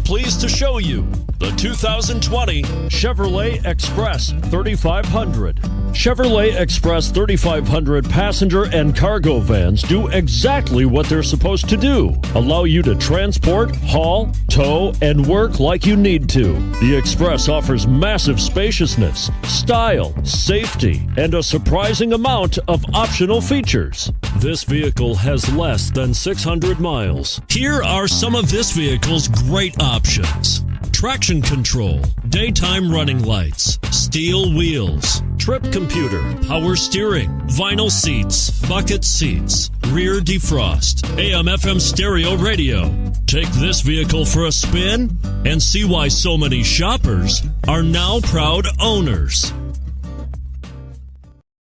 pleased to show you the 2020 Chevrolet Express 3500. Chevrolet Express 3500 passenger and cargo vans do exactly what they're supposed to do. Allow you to transport, haul, tow, and work like you need to. The Express offers massive spaciousness, style, safety, and a surprising amount of optional features. This vehicle has less than 600 miles. Here are some of this vehicle's great options: traction control, daytime running lights, steel wheels, trip computer, power steering, vinyl seats, bucket seats, rear defrost, AM/FM stereo radio. Take this vehicle for a spin and see why so many shoppers are now proud owners.